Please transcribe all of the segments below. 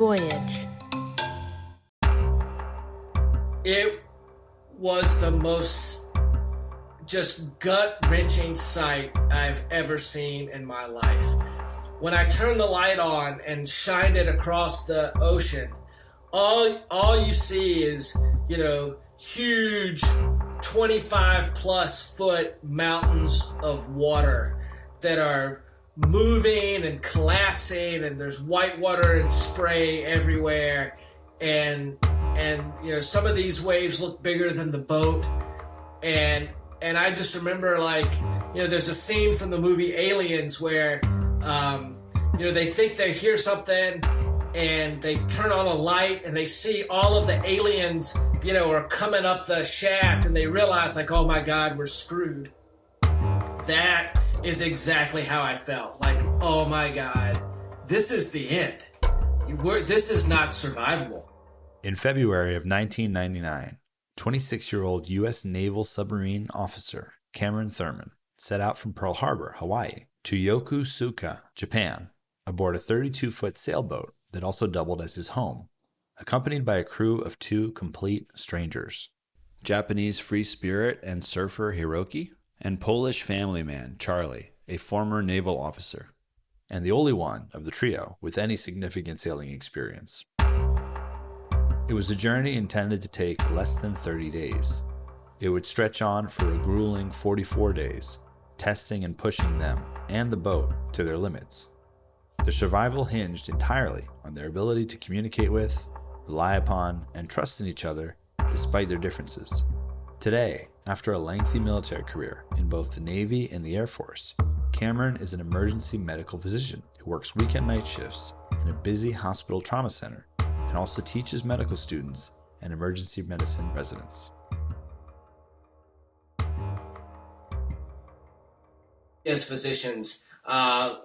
Voyage. It was the most just gut-wrenching sight I've ever seen in my life. When I turned the light on and shined it across the ocean, all you see is, huge 25 plus foot mountains of water that are moving and collapsing, and there's white water and spray everywhere, and some of these waves look bigger than the boat, and I just remember, there's a scene from the movie Aliens where they think they hear something and they turn on a light and they see all of the aliens are coming up the shaft, and they realize, oh my God, we're screwed. That is exactly how I felt. Oh my God, this is the end. This is not survivable. In February of 1999, 26-year-old U.S. Naval submarine officer Cameron Thurman set out from Pearl Harbor, Hawaii, to Yokosuka, Japan, aboard a 32-foot sailboat that also doubled as his home, accompanied by a crew of 2 complete strangers. Japanese free spirit and surfer Hiroki, and Polish family man Charlie, a former naval officer. And the only one of the trio with any significant sailing experience. It was a journey intended to take less than 30 days. It would stretch on for a grueling 44 days, testing and pushing them and the boat to their limits. Their survival hinged entirely on their ability to communicate with, rely upon, and trust in each other despite their differences. Today, after a lengthy military career in both the Navy and the Air Force, Cameron is an emergency medical physician who works weekend night shifts in a busy hospital trauma center and also teaches medical students and emergency medicine residents. As physicians,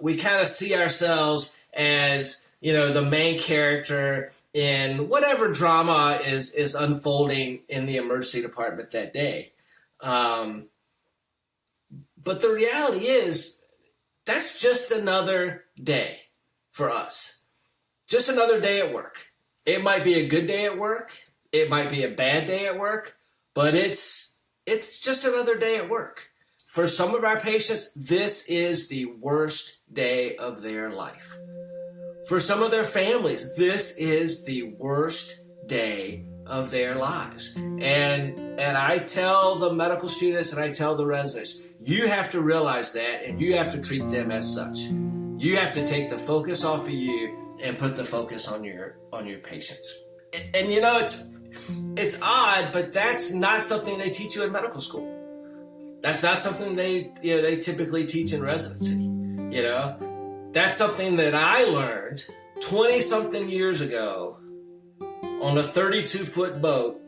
we kind of see ourselves as, the main character in whatever drama is unfolding in the emergency department that day. But the reality is, that's just another day for us. Just another day at work. It might be a good day at work. It might be a bad day at work, but it's just another day at work. For some of our patients, this is the worst day of their life. For some of their families, this is the worst day of their lives. And I tell the medical students and I tell the residents, you have to realize that, and you have to treat them as such. You have to take the focus off of you and put the focus on your patients. And it's odd, but that's not something they teach you in medical school. That's not something they typically teach in residency. That's something that I learned 20-something years ago on a 32-foot boat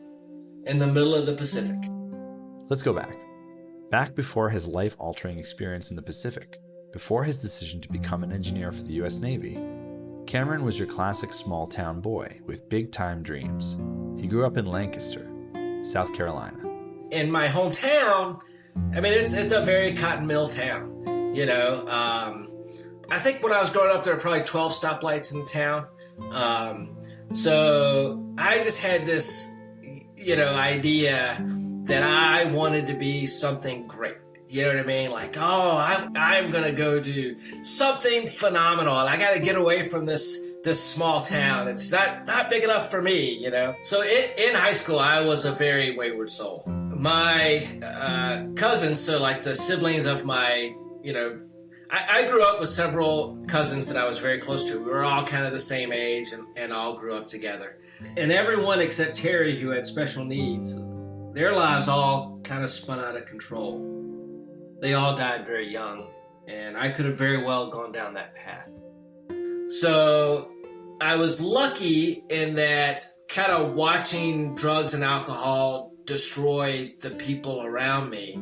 in the middle of the Pacific. Let's go back. Back before his life-altering experience in the Pacific, before his decision to become an engineer for the U.S. Navy, Cameron was your classic small-town boy with big-time dreams. He grew up in Lancaster, South Carolina. In my hometown, it's a very cotton mill town. I think when I was growing up, there were probably 12 stoplights in the town. So I just had this, idea that I wanted to be something great. You know what I mean? I'm going to go do something phenomenal. I got to get away from this small town. It's not big enough for me, So in high school, I was a very wayward soul. My cousins, so the siblings of my, I grew up with several cousins that I was very close to. We were all kind of the same age and all grew up together. And everyone except Terry, who had special needs, their lives all kind of spun out of control. They all died very young, and I could have very well gone down that path. So I was lucky in that kind of watching drugs and alcohol destroy the people around me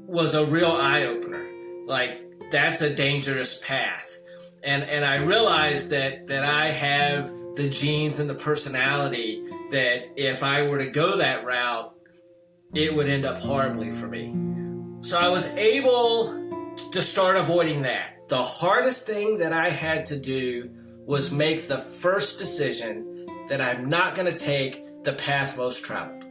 was a real eye-opener. That's a dangerous path. And I realized that I have the genes and the personality that if I were to go that route, it would end up horribly for me. So I was able to start avoiding that. The hardest thing that I had to do was make the first decision that I'm not going to take the path most traveled.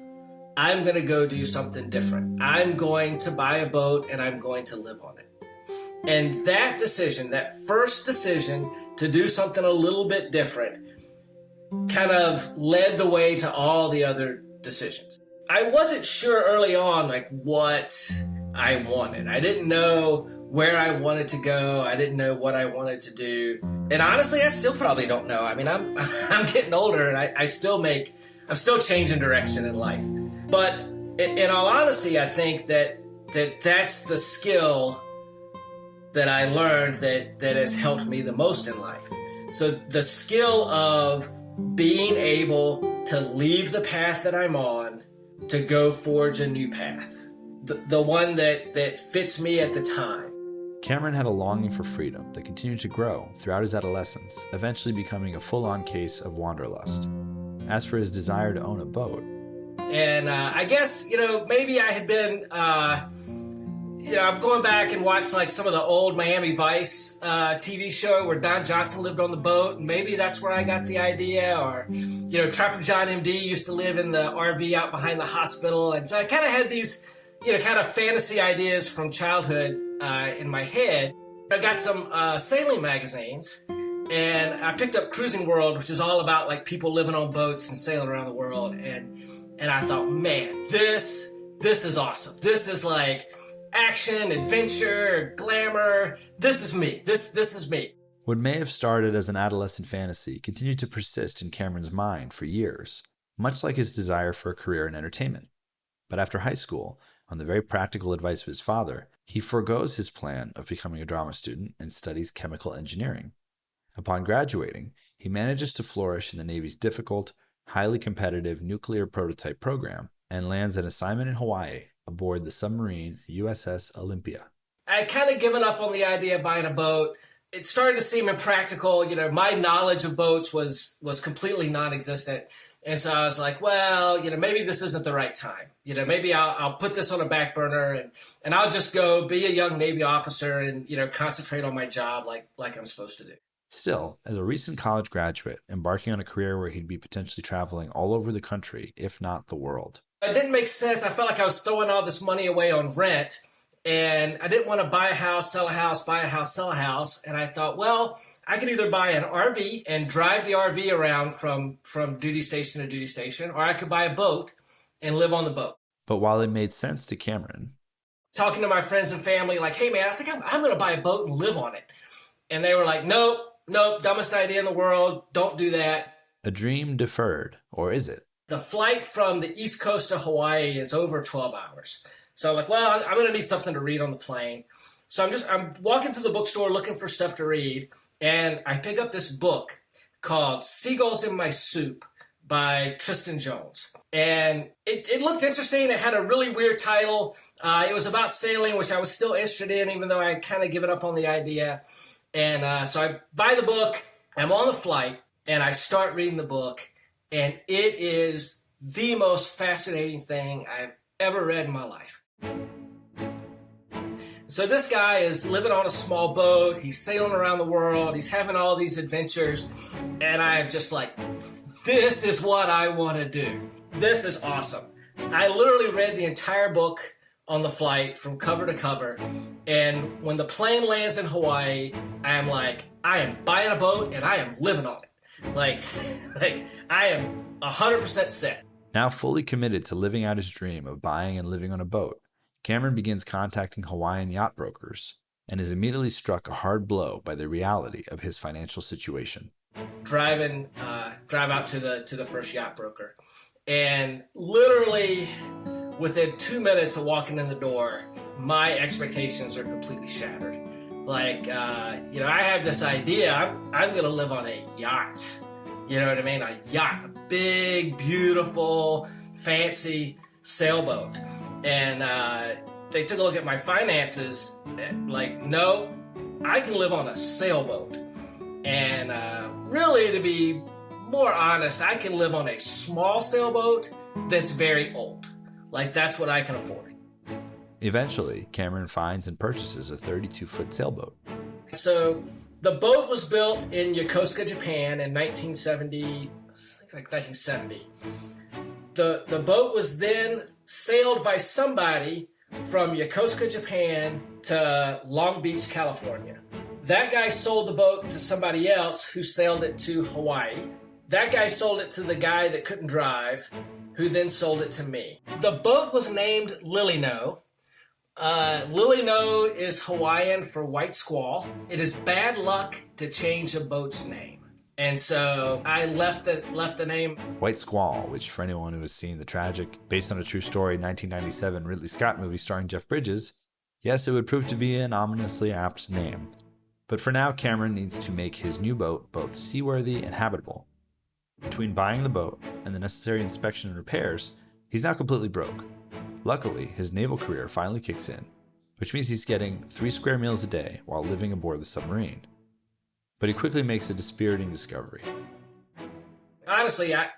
I'm going to go do something different. I'm going to buy a boat and I'm going to live on it. And that decision, that first decision to do something a little bit different, kind of led the way to all the other decisions. I wasn't sure early on what I wanted. I didn't know where I wanted to go. I didn't know what I wanted to do. And honestly, I still probably don't know. I mean, I'm getting older and I'm still changing direction in life. But in all honesty, I think that's the skill that I learned that has helped me the most in life. So the skill of being able to leave the path that I'm on to go forge a new path. The one that fits me at the time. Cameron had a longing for freedom that continued to grow throughout his adolescence, eventually becoming a full-on case of wanderlust. As for his desire to own a boat, and I guess, maybe I had been, I'm going back and watching like some of the old Miami Vice TV show where Don Johnson lived on the boat. And maybe that's where I got the idea. Or, Trapper John MD used to live in the RV out behind the hospital. And so I kind of had these, kind of fantasy ideas from childhood in my head. I got some sailing magazines. And I picked up Cruising World, which is all about like people living on boats and sailing around the world. And I thought, man, this is awesome. This is like action, adventure, glamour. This is me. This is me. What may have started as an adolescent fantasy continued to persist in Cameron's mind for years, much like his desire for a career in entertainment. But after high school, on the very practical advice of his father, he forgoes his plan of becoming a drama student and studies chemical engineering. Upon graduating, he manages to flourish in the Navy's difficult, highly competitive nuclear prototype program and lands an assignment in Hawaii aboard the submarine USS Olympia. I had kind of given up on the idea of buying a boat. It started to seem impractical. My knowledge of boats was completely non-existent. And so I was like, well, maybe this isn't the right time. Maybe I'll put this on a back burner and I'll just go be a young Navy officer and, concentrate on my job like I'm supposed to do. Still, as a recent college graduate, embarking on a career where he'd be potentially traveling all over the country, if not the world. It didn't make sense. I felt like I was throwing all this money away on rent, and I didn't want to buy a house, sell a house, buy a house, sell a house. And I thought, well, I could either buy an RV and drive the RV around from duty station to duty station, or I could buy a boat and live on the boat. But while it made sense to Cameron, talking to my friends and family, like, hey, man, I think I'm going to buy a boat and live on it. And they were like, nope, dumbest idea in the world. Don't do that. A dream deferred, or is it? The flight from the East Coast to Hawaii is over 12 hours. So I'm like, well, I'm going to need something to read on the plane. So I'm walking through the bookstore looking for stuff to read. And I pick up this book called Seagulls in My Soup by Tristan Jones. And it looked interesting. It had a really weird title. It was about sailing, which I was still interested in, even though I had kind of given up on the idea. And so I buy the book, I'm on the flight, and I start reading the book, and it is the most fascinating thing I've ever read in my life. So this guy is living on a small boat, he's sailing around the world, he's having all these adventures, and I'm just like, this is what I want to do. This is awesome. I literally read the entire book on the flight from cover to cover. And when the plane lands in Hawaii, I'm like, I am buying a boat and I am living on it. Like I am 100% set. Now fully committed to living out his dream of buying and living on a boat, Cameron begins contacting Hawaiian yacht brokers and is immediately struck a hard blow by the reality of his financial situation. Drive out to the first yacht broker. And literally within 2 minutes of walking in the door, my expectations are completely shattered. Like, I had this idea, I'm going to live on a yacht. You know what I mean? A yacht, a big, beautiful, fancy sailboat. And they took a look at my finances, like, no, I can live on a sailboat. And really, to be more honest, I can live on a small sailboat that's very old. Like, that's what I can afford. Eventually, Cameron finds and purchases a 32-foot sailboat. So The boat was built in Yokosuka, Japan in 1970, I think like 1970. The boat was then sailed by somebody from Yokosuka, Japan to Long Beach, California. That guy sold the boat to somebody else who sailed it to Hawaii. That guy sold it to the guy that couldn't drive, who then sold it to me. The boat was named Lilino. Lilino is Hawaiian for white squall. It is bad luck to change a boat's name. And so I left the name. White Squall, which for anyone who has seen the tragic, based on a true story, 1997 Ridley Scott movie starring Jeff Bridges, yes, it would prove to be an ominously apt name. But for now, Cameron needs to make his new boat both seaworthy and habitable. Between buying the boat and the necessary inspection and repairs, he's now completely broke. Luckily, his naval career finally kicks in, which means he's getting 3 square meals a day while living aboard the submarine. But he quickly makes a dispiriting discovery. Honestly, at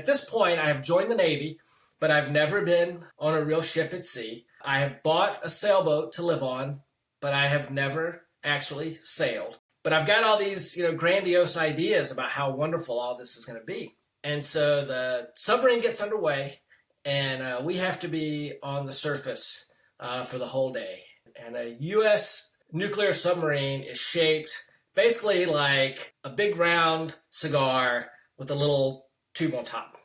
this point, I have joined the Navy, but I've never been on a real ship at sea. I have bought a sailboat to live on, but I have never actually sailed. But I've got all these, grandiose ideas about how wonderful all this is going to be. And so the submarine gets underway, and we have to be on the surface for the whole day. And a U.S. nuclear submarine is shaped basically like a big round cigar with a little tube on top.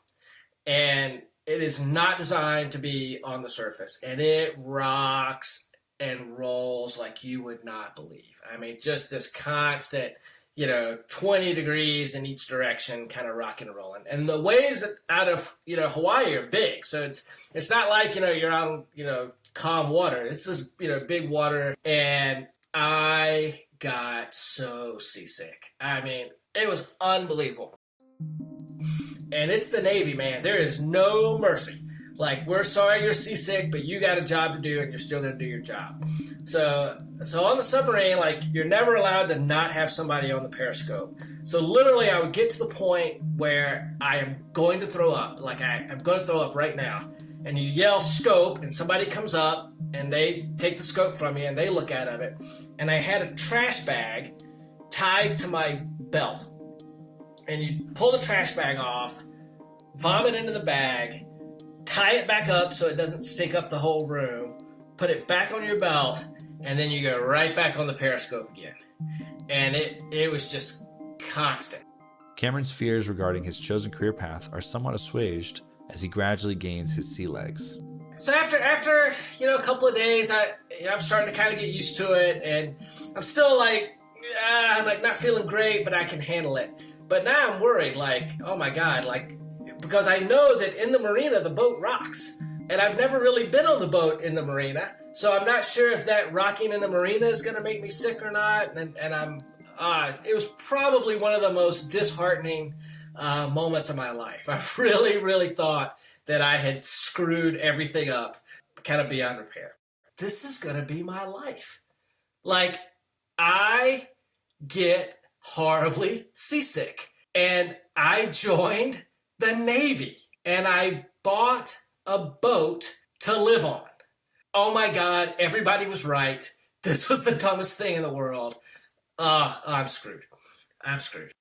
And it is not designed to be on the surface. And it rocks and rolls like you would not believe. I mean, just this constant, 20 degrees in each direction, kind of rocking and rolling. And the waves out of, Hawaii are big. So it's not like, you're out on, calm water. It's this, big water. And I got so seasick. I mean, it was unbelievable. And it's the Navy, man. There is no mercy. Like, we're sorry you're seasick, but you got a job to do, and you're still going to do your job. So on the submarine, like, you're never allowed to not have somebody on the periscope. So literally, I would get to the point where I am going to throw up. Like, I'm going to throw up right now. And you yell scope, and somebody comes up, and they take the scope from you, and they look out of it. And I had a trash bag tied to my belt. And you pull the trash bag off, vomit into the bag, tie it back up so it doesn't stink up the whole room, put it back on your belt, and then you go right back on the periscope again. And it was just constant. Cameron's fears regarding his chosen career path are somewhat assuaged as he gradually gains his sea legs. So after a couple of days, I'm starting to kind of get used to it, and I'm still I'm not feeling great, but I can handle it. But now I'm worried, oh my God, because I know that in the marina the boat rocks, and I've never really been on the boat in the marina, so I'm not sure if that rocking in the marina is going to make me sick or not. And it was probably one of the most disheartening moments of my life. I really, really thought that I had screwed everything up, kind of beyond repair. This is going to be my life. I get horribly seasick, and I joined the Navy, and I bought a boat to live on. Oh my God, everybody was right. This was the dumbest thing in the world. I'm screwed.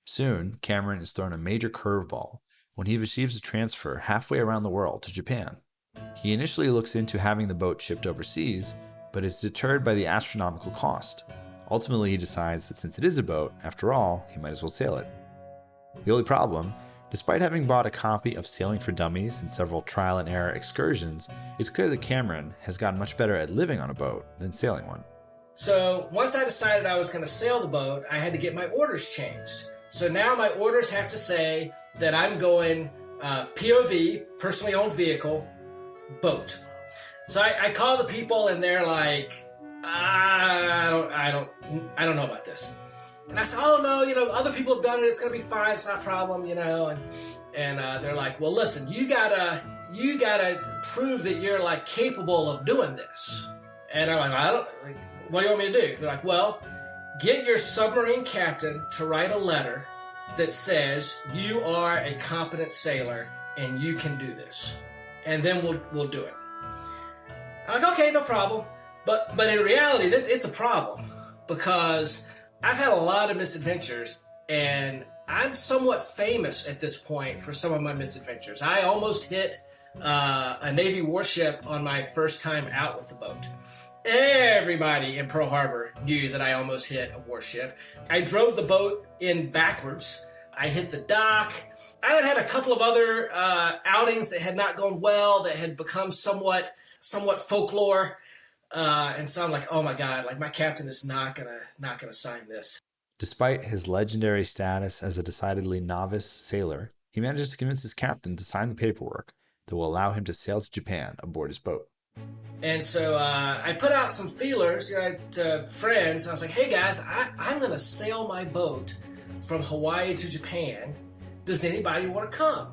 Soon, Cameron is thrown a major curveball when he receives a transfer halfway around the world to Japan. He initially looks into having the boat shipped overseas, but is deterred by the astronomical cost. Ultimately, he decides that since it is a boat, after all, he might as well sail it. The only problem, despite having bought a copy of Sailing for Dummies and several trial and error excursions, it's clear that Cameron has gotten much better at living on a boat than sailing one. So once I decided I was going to sail the boat, I had to get my orders changed. So now my orders have to say that I'm going POV, personally owned vehicle, boat. So I call the people, and they're like, I don't know about this. And I said, oh no, other people have done it. It's gonna be fine. It's not a problem, And they're like, well, listen, you gotta prove that you're capable of doing this. And I'm like, what do you want me to do? They're like, well, get your submarine captain to write a letter that says you are a competent sailor and you can do this, and then we'll do it. I'm like, okay, no problem. But in reality, it's a problem, because I've had a lot of misadventures, and I'm somewhat famous at this point for some of my misadventures. I almost hit a Navy warship on my first time out with the boat. Everybody in Pearl Harbor knew that I almost hit a warship. I drove the boat in backwards. I hit the dock. I had had a couple of other outings that had not gone well, that had become somewhat folklore. And so I'm like, oh my God, like my captain is not gonna sign this. Despite his legendary status as a decidedly novice sailor, he manages to convince his captain to sign the paperwork that will allow him to sail to Japan aboard his boat. And so I put out some feelers, to friends. I was like, hey guys, I'm going to sail my boat from Hawaii to Japan. Does anybody want to come?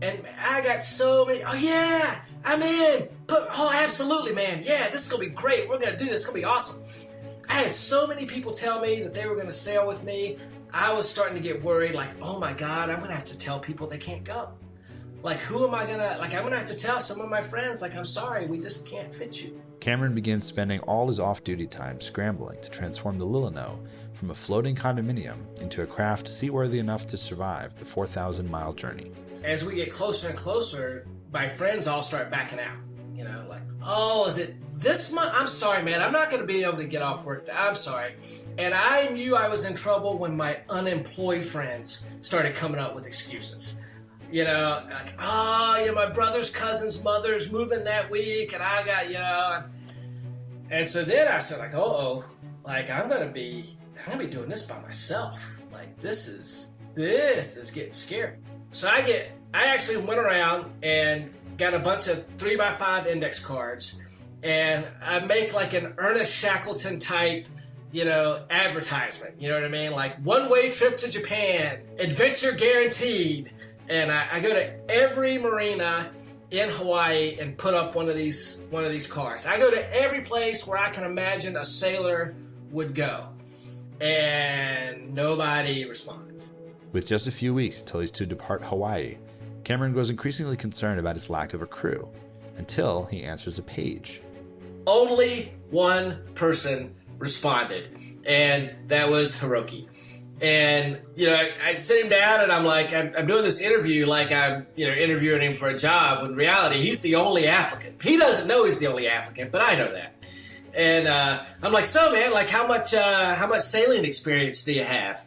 And I got so many, oh yeah, I'm in. Oh, absolutely, man. Yeah, this is going to be great. We're going to do this. It's going to be awesome. I had so many people tell me that they were going to sail with me. I was starting to get worried, like, oh my God, I'm going to have to tell people they can't go. Like, who am I gonna, like, I'm gonna have to tell some of my friends, like, I'm sorry, we just can't fit you. Cameron begins spending all his off-duty time scrambling to transform the Lilino from a floating condominium into a craft seaworthy enough to survive the 4,000-mile journey. As we get closer and closer, my friends all start backing out. Like, oh, is it this month? I'm sorry, man, I'm not gonna be able to get off work. I'm sorry. And I knew I was in trouble when my unemployed friends started coming up with excuses. Like, my brother's cousin's mother's moving that week, and I got, And so then I said, like, like, I'm gonna be doing this by myself. Like, this is getting scary. So I actually went around and got a bunch of 3x5 index cards, and I make like an Ernest Shackleton type, advertisement. You know what I mean? Like, one-way trip to Japan, adventure guaranteed. And I go to every marina in Hawaii and put up one of these cards. I go to every place where I can imagine a sailor would go. And nobody responds. With just a few weeks until he's to depart Hawaii, Cameron grows increasingly concerned about his lack of a crew, until he answers a page. Only one person responded, and that was Hiroki. And, I sit him down and I'm like, I'm doing this interview like I'm, interviewing him for a job. When in reality, he's the only applicant. He doesn't know he's the only applicant, but I know that. And I'm like, so man, like how much sailing experience do you have?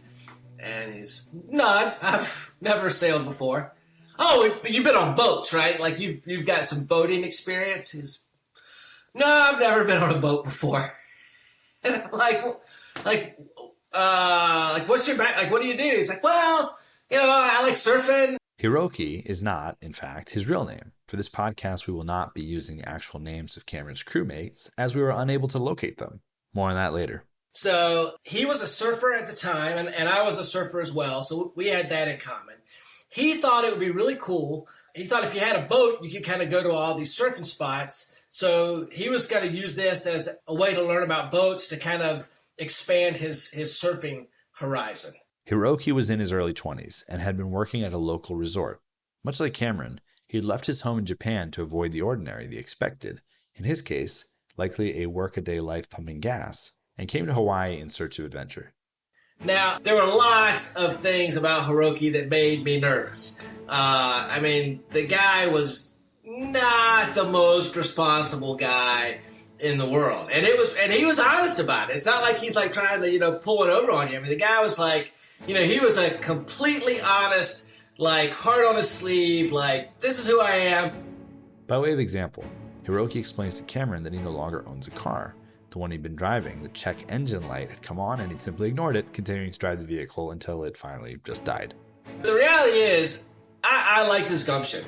And he's, none. I've never sailed before. Oh, but you've been on boats, right? Like you've got some boating experience? He's, no, I've never been on a boat before. And I'm like, what's your back? Like, what do you do? He's like, well, I like surfing. Hiroki is not, in fact, his real name. For this podcast, we will not be using the actual names of Cameron's crewmates, as we were unable to locate them. More on that later. So he was a surfer at the time, and I was a surfer as well, so we had that in common. He thought it would be really cool. He thought if you had a boat, you could kind of go to all these surfing spots. So he was going to use this as a way to learn about boats to kind of expand his surfing horizon. Hiroki was in his early 20s and had been working at a local resort. Much like Cameron, he had left his home in Japan to avoid the ordinary, the expected. In his case, likely a workaday life pumping gas, and came to Hawaii in search of adventure. Now, there were lots of things about Hiroki that made me nervous. The guy was not the most responsible guy in the world. And he was honest about it. It's not like he's like trying to, pull one over on you. The guy was like, he was a completely honest, like heart on his sleeve, like, this is who I am. By way of example, Hiroki explains to Cameron that he no longer owns a car. The one he'd been driving, the check engine light had come on and he'd simply ignored it, continuing to drive the vehicle until it finally just died. The reality is, I liked his gumption.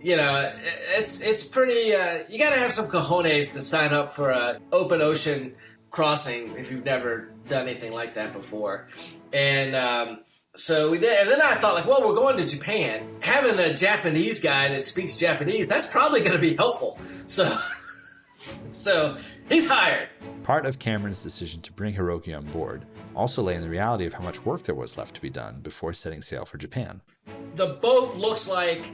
It's pretty, you gotta have some cojones to sign up for a open ocean crossing if you've never done anything like that before. And so we did, and then I thought, like, well, we're going to Japan. Having a Japanese guy that speaks Japanese, that's probably going to be helpful. So he's hired. Part of Cameron's decision to bring Hiroki on board also lay in the reality of how much work there was left to be done before setting sail for Japan. The boat looks like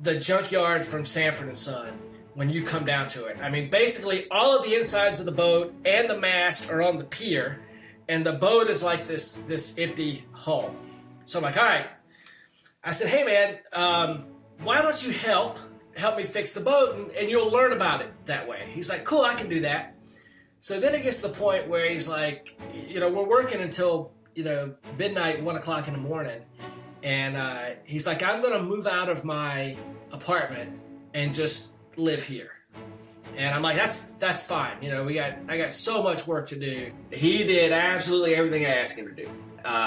the junkyard from Sanford & Son when you come down to it. Basically, all of the insides of the boat and the mast are on the pier, and the boat is like this empty hull. So I'm like, all right. I said, hey man, why don't you help me fix the boat, and you'll learn about it that way. He's like, cool, I can do that. So then it gets to the point where he's like, we're working until, midnight, 1 o'clock in the morning. And he's like, I'm going to move out of my apartment and just live here. And I'm like, that's fine. I got so much work to do. He did absolutely everything I asked him to do.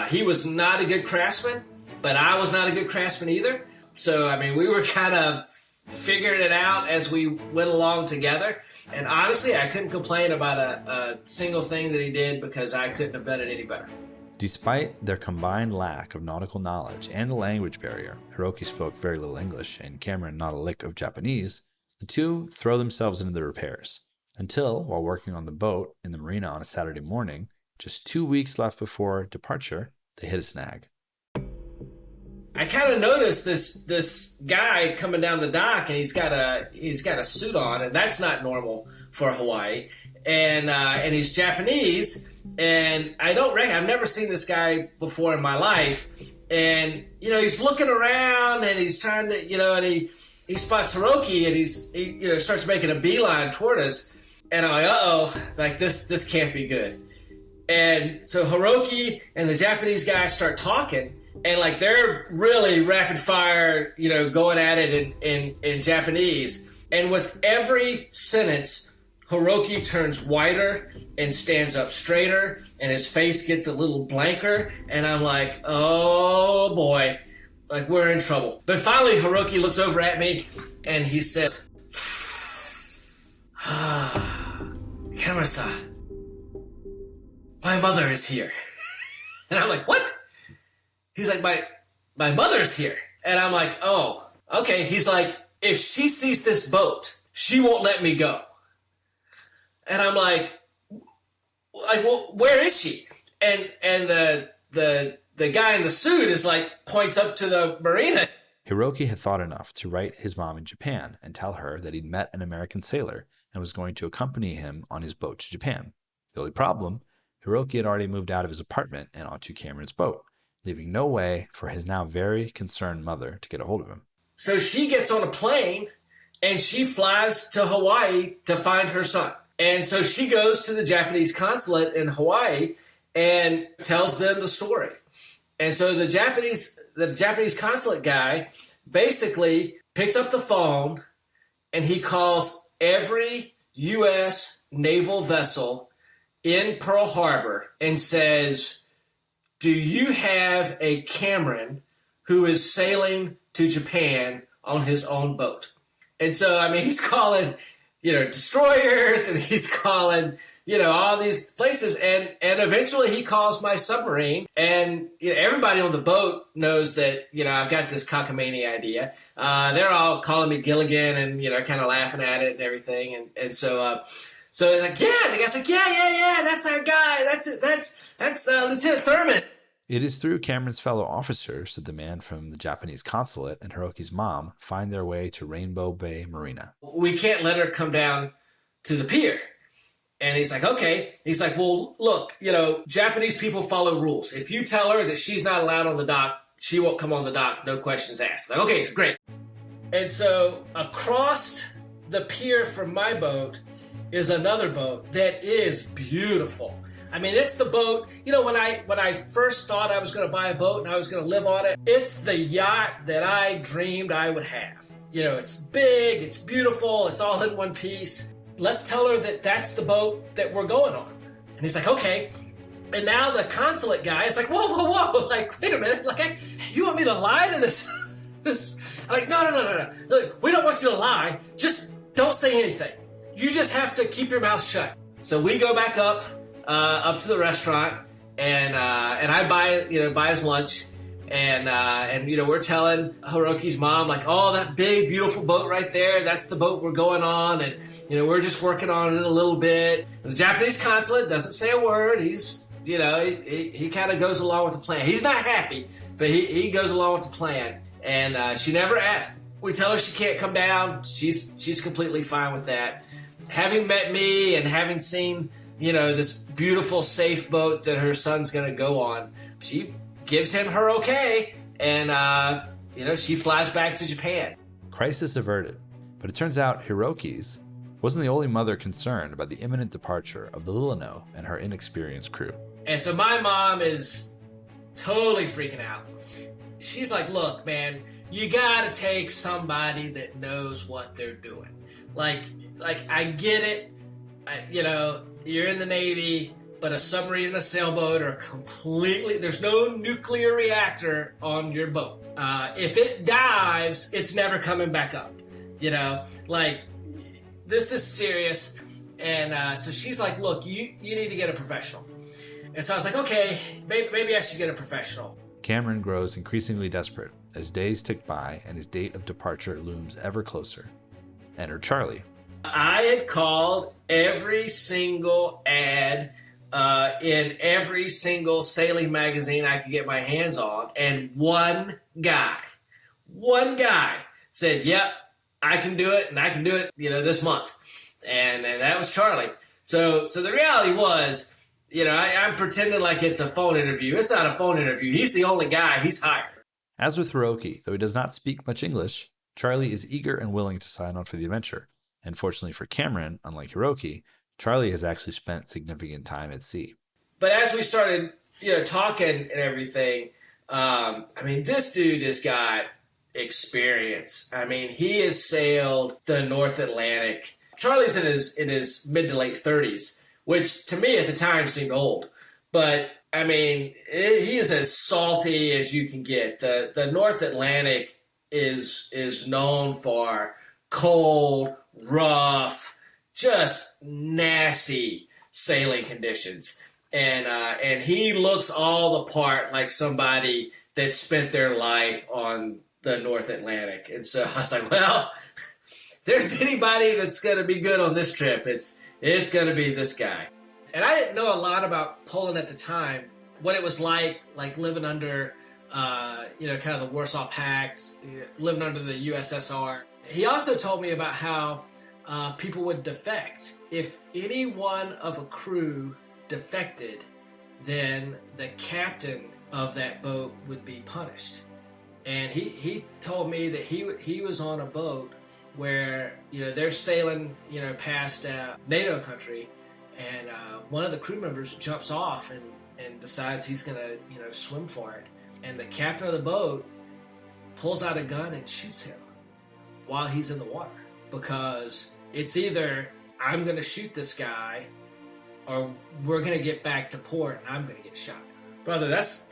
He was not a good craftsman, but I was not a good craftsman either. So, we were kind of figuring it out as we went along together. And honestly, I couldn't complain about a single thing that he did because I couldn't have done it any better. Despite their combined lack of nautical knowledge and the language barrier, Hiroki spoke very little English and Cameron not a lick of Japanese, the two throw themselves into the repairs. Until, while working on the boat in the marina on a Saturday morning, just 2 weeks left before departure, they hit a snag. I kind of noticed this guy coming down the dock, and he's got a suit on, and that's not normal for Hawaii. And he's Japanese, and I've never seen this guy before in my life. And he's looking around, and he's trying to, and he spots Hiroki, and he starts making a beeline toward us. And I'm like, uh-oh, like this can't be good. And so Hiroki and the Japanese guy start talking. And like they're really rapid fire, going at it in Japanese. And with every sentence, Hiroki turns whiter and stands up straighter, and his face gets a little blanker. And I'm like, oh boy, like we're in trouble. But finally, Hiroki looks over at me and he says, Kamara-san, my mother is here. And I'm like, what? He's like, my mother's here. And I'm like, oh, okay. He's like, if she sees this boat, she won't let me go. And I'm like, well, where is she? And the guy in the suit is like, points up to the marina. Hiroki had thought enough to write his mom in Japan and tell her that he'd met an American sailor and was going to accompany him on his boat to Japan. The only problem, Hiroki had already moved out of his apartment and onto Cameron's boat, leaving no way for his now very concerned mother to get a hold of him. So she gets on a plane and she flies to Hawaii to find her son. And so she goes to the Japanese consulate in Hawaii and tells them the story. And so the Japanese consulate guy basically picks up the phone and he calls every U.S. naval vessel in Pearl Harbor and says, do you have a Cameron who is sailing to Japan on his own boat? And so, he's calling, destroyers, and he's calling, all these places. And eventually he calls my submarine, and everybody on the boat knows that, I've got this cockamamie idea. They're all calling me Gilligan and, kind of laughing at it and everything. And so like, yeah, the guy's like, yeah, that's our guy. That's Lieutenant Thurman. It is through Cameron's fellow officers that the man from the Japanese consulate and Hiroki's mom find their way to Rainbow Bay Marina. We can't let her come down to the pier. And he's like, okay. He's like, well, look, Japanese people follow rules. If you tell her that she's not allowed on the dock, she won't come on the dock, no questions asked. Like, okay, great. And so across the pier from my boat is another boat that is beautiful. It's the boat, when I first thought I was going to buy a boat and I was going to live on it, it's the yacht that I dreamed I would have. It's big, it's beautiful, it's all in one piece. Let's tell her that that's the boat that we're going on. And he's like, okay. And now the consulate guy is like, whoa. Like, wait a minute. Like, you want me to lie to this? I'm like, no. Look, we don't want you to lie. Just don't say anything. You just have to keep your mouth shut. So we go back up to the restaurant, and I buy his lunch, and we're telling Hiroki's mom, like, oh, that big beautiful boat right there, that's the boat we're going on, and we're just working on it a little bit. And the Japanese consulate doesn't say a word. He's he kind of goes along with the plan. He's not happy, but he goes along with the plan. And she never asks. We tell her she can't come down. She's completely fine with that. Having met me and having seen this beautiful, safe boat that her son's going to go on. She gives him her okay, and, she flies back to Japan. Crisis averted, but it turns out Hiroki's wasn't the only mother concerned about the imminent departure of the Lilino and her inexperienced crew. And so my mom is totally freaking out. She's like, look, man, you gotta take somebody that knows what they're doing. Like I get it. You're in the Navy, but a submarine and a sailboat are completely, there's no nuclear reactor on your boat. If it dives, it's never coming back up. This is serious. And so she's like, look, you need to get a professional. And so I was like, okay, maybe I should get a professional. Cameron grows increasingly desperate as days tick by and his date of departure looms ever closer. Enter Charlie. I had called every single ad in every single sailing magazine I could get my hands on, and one guy said, yep, I can do it, and I can do it, this month. And that was Charlie. So the reality was, I'm pretending like it's a phone interview. It's not a phone interview. He's the only guy. He's hired. As with Hiroki, though he does not speak much English, Charlie is eager and willing to sign on for the adventure. And fortunately for Cameron, unlike Hiroki, Charlie has actually spent significant time at sea. But as we started, talking and everything, this dude has got experience. He has sailed the North Atlantic. Charlie's in his mid to late 30s, which to me at the time seemed old. But he is as salty as you can get. The North Atlantic is known for cold, rough, just nasty sailing conditions. And he looks all the part like somebody that spent their life on the North Atlantic. And so I was like, well, if there's anybody that's going to be good on this trip, it's going to be this guy. And I didn't know a lot about Poland at the time, what it was like living under, kind of the Warsaw Pact, living under the USSR. He also told me about how people would defect. If any one of a crew defected, then the captain of that boat would be punished. And he told me that he was on a boat where, they're sailing, past a NATO country, and one of the crew members jumps off and decides he's going to, swim for it. And the captain of the boat pulls out a gun and shoots him while he's in the water, because it's either I'm going to shoot this guy or we're going to get back to port and I'm going to get shot. Brother, that's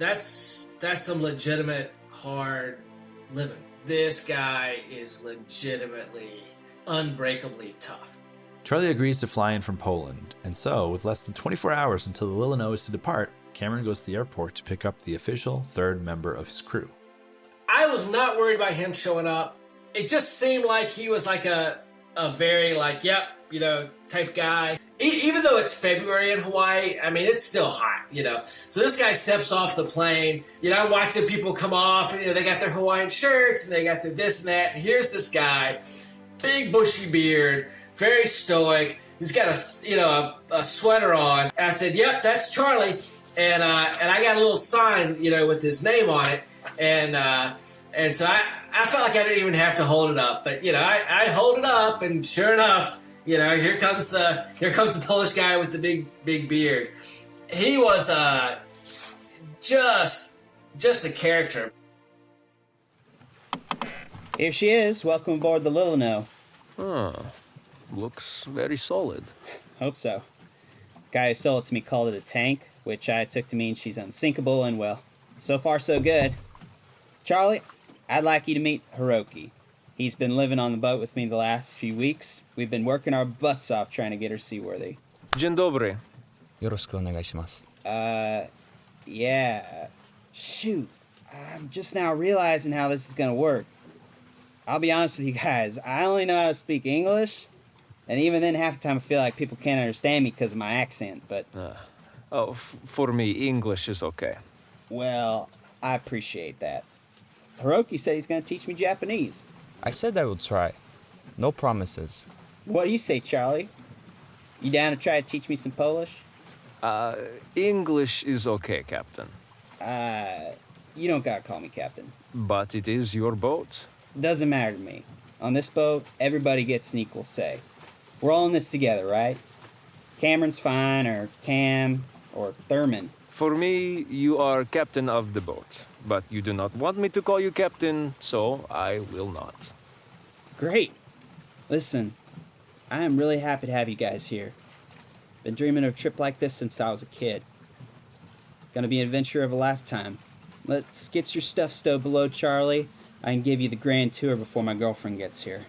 some legitimate hard living. This guy is legitimately unbreakably tough. Charlie agrees to fly in from Poland, and so, with less than 24 hours until the Lilino is to depart, Cameron goes to the airport to pick up the official third member of his crew. I was not worried about him showing up. It just seemed like he was like a very type guy. Even though it's February in Hawaii, it's still hot, So this guy steps off the plane. I'm watching people come off, and, they got their Hawaiian shirts, and they got their this and that. And here's this guy, big bushy beard, very stoic. He's got a sweater on. I said, yep, that's Charlie. And I got a little sign, with his name on it. And so I felt like I didn't even have to hold it up. But, I hold it up, and sure enough, here comes the Polish guy with the big beard. He was just a character. Here she is. Welcome aboard the Lilino. Looks very solid. Hope so. Guy who sold it to me called it a tank, which I took to mean she's unsinkable, and well, so far so good. Charlie, I'd like you to meet Hiroki. He's been living on the boat with me the last few weeks. We've been working our butts off trying to get her seaworthy. Dzień dobry. Yoroshiku onegaishimasu. Yeah. Shoot. I'm just now realizing how this is gonna work. I'll be honest with you guys, I only know how to speak English, and even then half the time I feel like people can't understand me because of my accent, but... For me, English is okay. Well, I appreciate that. Hiroki said he's gonna teach me Japanese. I said I would try. No promises. What do you say, Charlie? You down to try to teach me some Polish? English is okay, Captain. You don't gotta call me Captain. But it is your boat. Doesn't matter to me. On this boat, everybody gets an equal say. We're all in this together, right? Cameron's fine, or Cam, or Thurman. For me, you are captain of the boat. But you do not want me to call you captain, so I will not. Great. Listen, I am really happy to have you guys here. Been dreaming of a trip like this since I was a kid. Gonna be an adventure of a lifetime. Let's get your stuff stowed below, Charlie. I can give you the grand tour before my girlfriend gets here.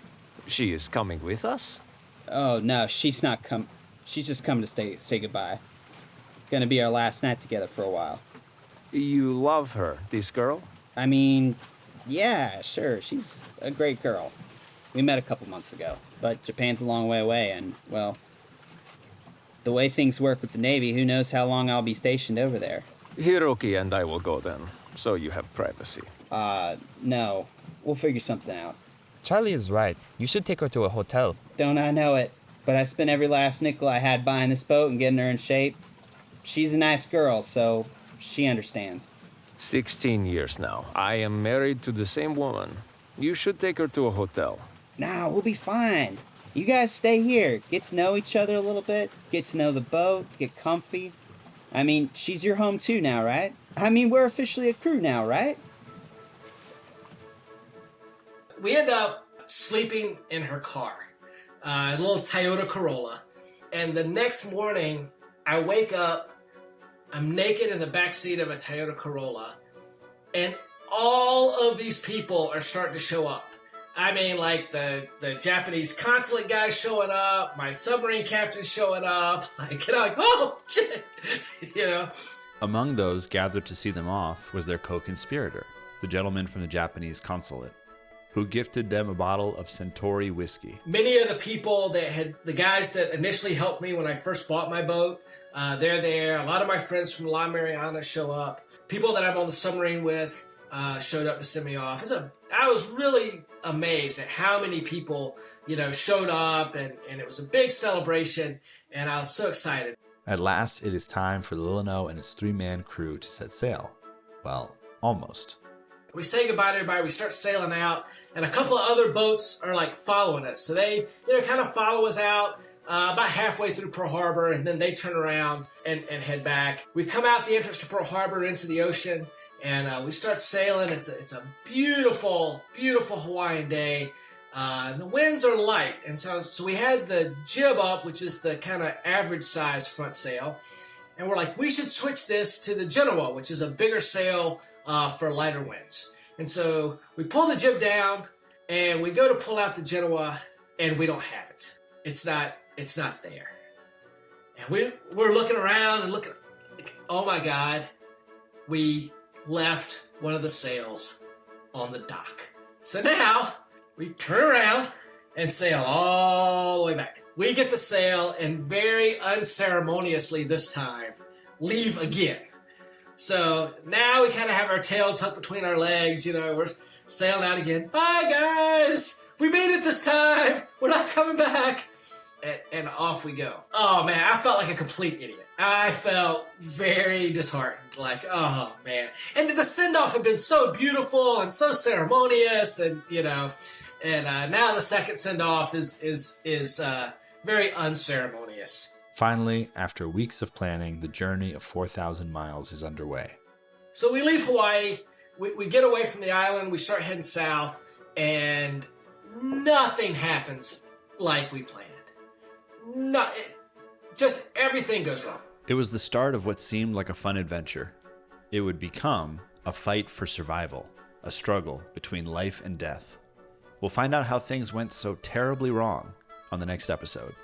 She is coming with us? Oh, no, she's not come. She's just coming to say goodbye. Gonna be our last night together for a while. You love her, this girl? I mean, yeah, sure, she's a great girl. We met a couple months ago, but Japan's a long way away, and, well, the way things work with the Navy, who knows how long I'll be stationed over there. Hiroki and I will go then, so you have privacy. No. We'll figure something out. Charlie is right. You should take her to a hotel. Don't I know it? But I spent every last nickel I had buying this boat and getting her in shape. She's a nice girl, so she understands. 16 years now. I am married to the same woman. You should take her to a hotel. Nah, we'll be fine. You guys stay here. Get to know each other a little bit. Get to know the boat. Get comfy. I mean, she's your home too now, right? I mean, we're officially a crew now, right? We end up sleeping in her car, a little Toyota Corolla. And the next morning, I wake up, I'm naked in the backseat of a Toyota Corolla, and all of these people are starting to show up. I mean, like the Japanese consulate guy showing up, my submarine captain showing up, like, and I'm like, oh, shit, you know. Among those gathered to see them off was their co-conspirator, the gentleman from the Japanese consulate, who gifted them a bottle of Centauri whiskey. Many of the people the guys that initially helped me when I first bought my boat, they're there. A lot of my friends from La Mariana show up. People that I'm on the submarine with showed up to send me off. I was really amazed at how many people, showed up, and it was a big celebration, and I was so excited. At last, it is time for the Lilino and its 3-man crew to set sail. Well, almost. We say goodbye to everybody, we start sailing out, and a couple of other boats are following us. So they, kind of follow us out about halfway through Pearl Harbor, and then they turn around and head back. We come out the entrance to Pearl Harbor into the ocean, and we start sailing. It's a beautiful, beautiful Hawaiian day. And the winds are light, and so we had the jib up, which is the kind of average size front sail, and we're like, we should switch this to the Genoa, which is a bigger sail for lighter winds. And so we pull the jib down, and we go to pull out the Genoa, and we don't have it. It's not there. And we're looking around and looking. Oh my God, we left one of the sails on the dock. So now we turn around and sail all the way back. We get the sail and very unceremoniously this time leave again. So now we kind of have our tail tucked between our legs, we're sailing out again. Bye guys! We made it this time! We're not coming back! And off we go. Oh man, I felt like a complete idiot. I felt very disheartened. Like, oh man. And the send-off had been so beautiful and so ceremonious, and now the second send-off is very unceremonious. Finally, after weeks of planning, the journey of 4,000 miles is underway. So we leave Hawaii, we get away from the island, we start heading south, and nothing happens like we planned. Just everything goes wrong. It was the start of what seemed like a fun adventure. It would become a fight for survival, a struggle between life and death. We'll find out how things went so terribly wrong on the next episode.